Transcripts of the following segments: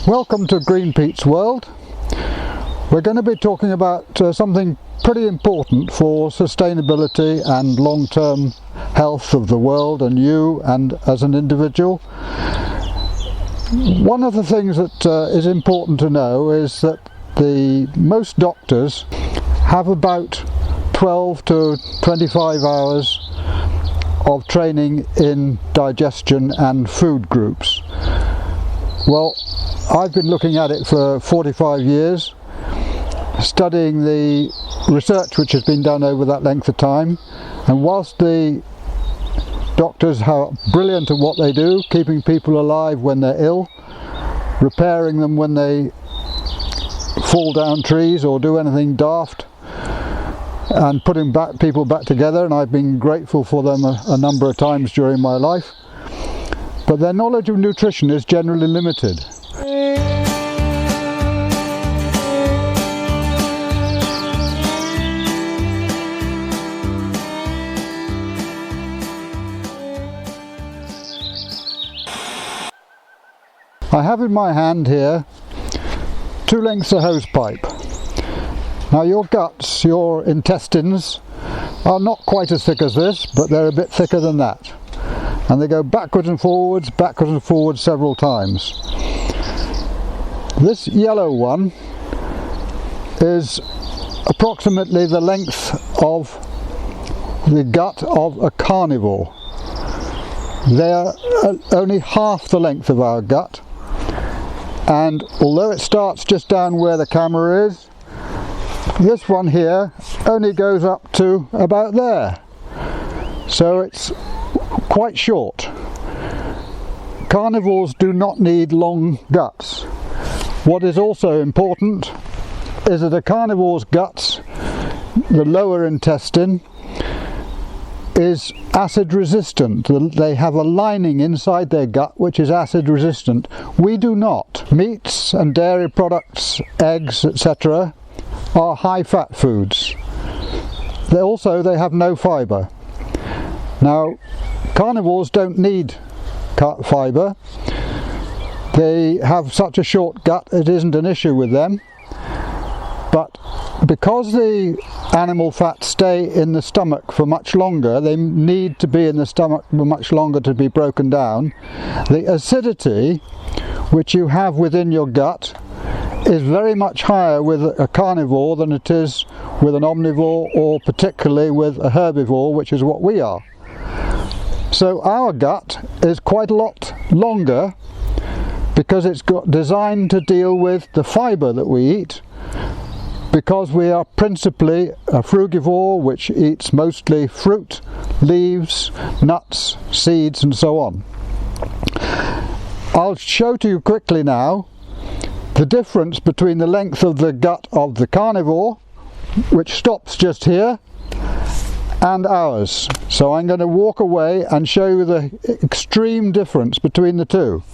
Welcome to Green Pete's World. We're going to be talking about something pretty important for sustainability and long-term health of the world and you and as an individual. One of the things that is important to know is that most doctors have about 12 to 25 hours of training in digestion and food groups. Well, I've been looking at it for 45 years, studying the research which has been done over that length of time, and whilst the doctors are brilliant at what they do, keeping people alive when they're ill, repairing them when they fall down trees or do anything daft, and putting people back together, and I've been grateful for them a number of times during my life, but their knowledge of nutrition is generally limited. I have in my hand here 2 lengths of hose pipe. Now your guts, your intestines, are not quite as thick as this, but they're a bit thicker than that. And they go backwards and forwards several times. This yellow one is approximately the length of the gut of a carnivore. They're only half the length of our gut. And although it starts just down where the camera is, this one here only goes up to about there. So it's quite short. Carnivores do not need long guts. What is also important is that a carnivore's guts, the lower intestine, is acid resistant. They have a lining inside their gut which is acid resistant. We do not. Meats and dairy products, eggs, etc. are high fat foods. They have no fibre. Now carnivores don't need fibre. They have such a short gut it isn't an issue with them. But because the animal fats stay in the stomach for much longer, they need to be in the stomach for much longer to be broken down. The acidity which you have within your gut is very much higher with a carnivore than it is with an omnivore, or particularly with a herbivore, which is what we are. So our gut is quite a lot longer because it's designed to deal with the fibre that we eat, because we are principally a frugivore which eats mostly fruit, leaves, nuts, seeds and so on. I'll show to you quickly now the difference between the length of the gut of the carnivore, which stops just here, and ours. So I'm going to walk away and show you the extreme difference between the two.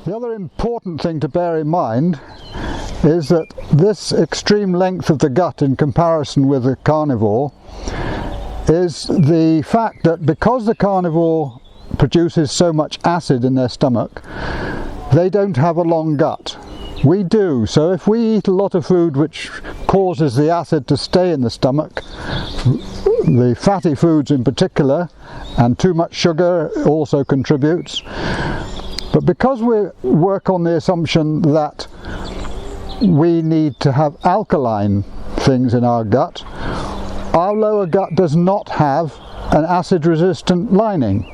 The other important thing to bear in mind is that this extreme length of the gut in comparison with the carnivore is the fact that because the carnivore produces so much acid in their stomach, they don't have a long gut. We do. So if we eat a lot of food which causes the acid to stay in the stomach, the fatty foods in particular, and too much sugar also contributes. But because we work on the assumption that we need to have alkaline things in our gut, our lower gut does not have an acid resistant lining,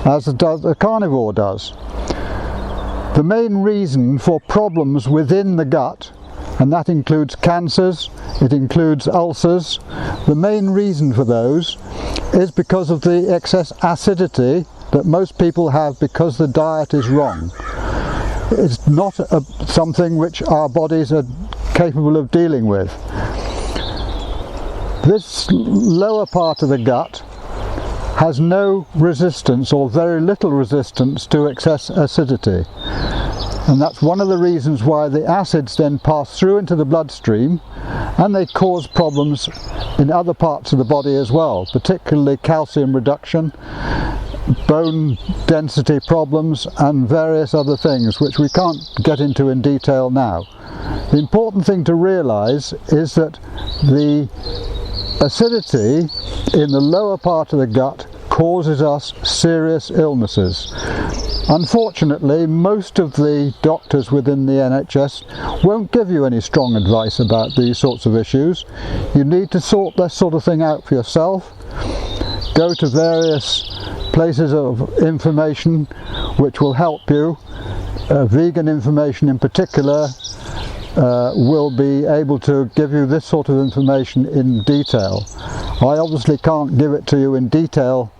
as the carnivore does. The main reason for problems within the gut, and that includes cancers, it includes ulcers, the main reason for those is because of the excess acidity that most people have because the diet is wrong. It's not something which our bodies are capable of dealing with. This lower part of the gut has no resistance or very little resistance to excess acidity. And that's one of the reasons why the acids then pass through into the bloodstream, and they cause problems in other parts of the body as well, particularly calcium reduction, bone density problems, and various other things which we can't get into in detail now. The important thing to realise is that the acidity in the lower part of the gut causes us serious illnesses. Unfortunately, most of the doctors within the NHS won't give you any strong advice about these sorts of issues. You need to sort this sort of thing out for yourself. Go to various places of information which will help you. Vegan information in particular will be able to give you this sort of information in detail. I obviously can't give it to you in detail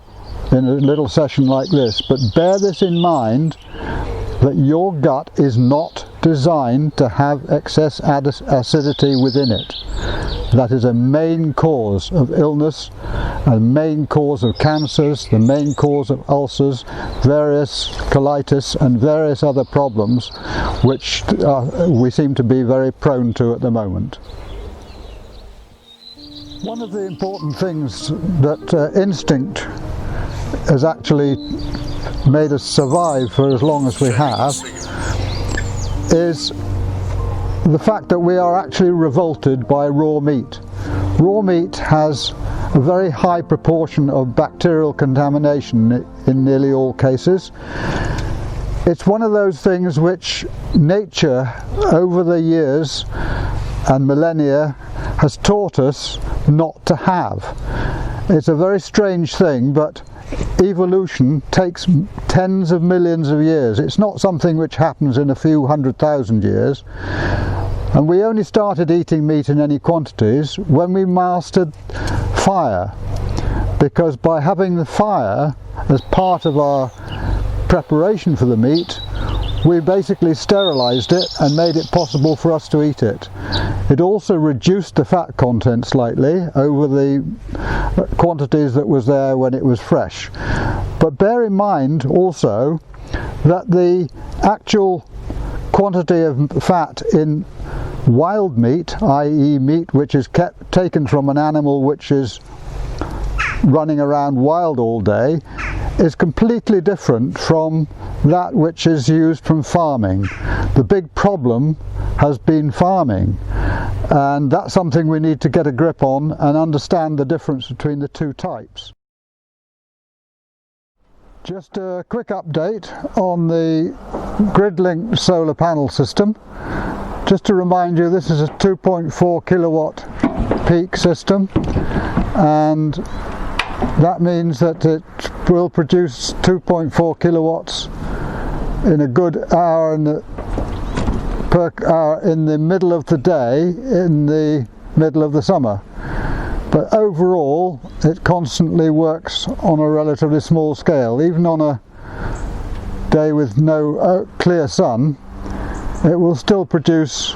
in a little session like this, but bear this in mind, that your gut is not designed to have excess acidity within it. That is a main cause of illness, a main cause of cancers, the main cause of ulcers, various colitis and various other problems which we seem to be very prone to at the moment. One of the important things that instinct has actually made us survive for as long as we have is the fact that we are actually revolted by raw meat. Raw meat has a very high proportion of bacterial contamination in nearly all cases. It's one of those things which nature over the years and millennia has taught us not to have. It's a very strange thing, but evolution takes tens of millions of years. It's not something which happens in a few 100,000 years. And we only started eating meat in any quantities when we mastered fire, because by having the fire as part of our preparation for the meat, we basically sterilized it and made it possible for us to eat it. It also reduced the fat content slightly over the quantities that was there when it was fresh. But bear in mind also that the actual quantity of fat in wild meat, i.e. meat which is taken from an animal which is running around wild all day, is completely different from that which is used from farming. The big problem has been farming, and that's something we need to get a grip on and understand the difference between the two types. Just a quick update on the grid-linked solar panel system. Just to remind you, this is a 2.4 kilowatt peak system, and that means that it will produce 2.4 kilowatts in a good hour per hour in the middle of the day, in the middle of the summer. But overall, it constantly works on a relatively small scale. Even on a day with no clear sun, it will still produce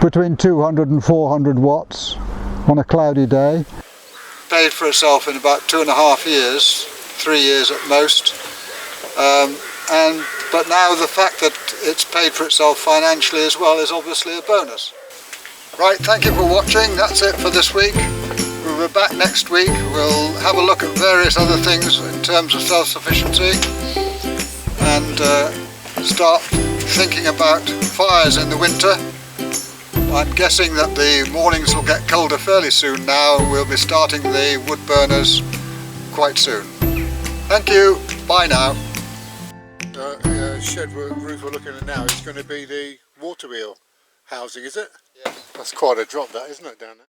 between 200 and 400 watts on a cloudy day. Paid for itself in about 2.5 years, 3 years at most. But now the fact that it's paid for itself financially as well is obviously a bonus. Right, thank you for watching. That's it for this week. We'll be back next week. We'll have a look at various other things in terms of self-sufficiency and start thinking about fires in the winter. I'm guessing that the mornings will get colder fairly soon now. We'll be starting the wood burners quite soon. Thank you. Bye now. Shed roof we're looking at now is going to be the water wheel housing, is it? Yes. That's quite a drop, that, isn't it, down there?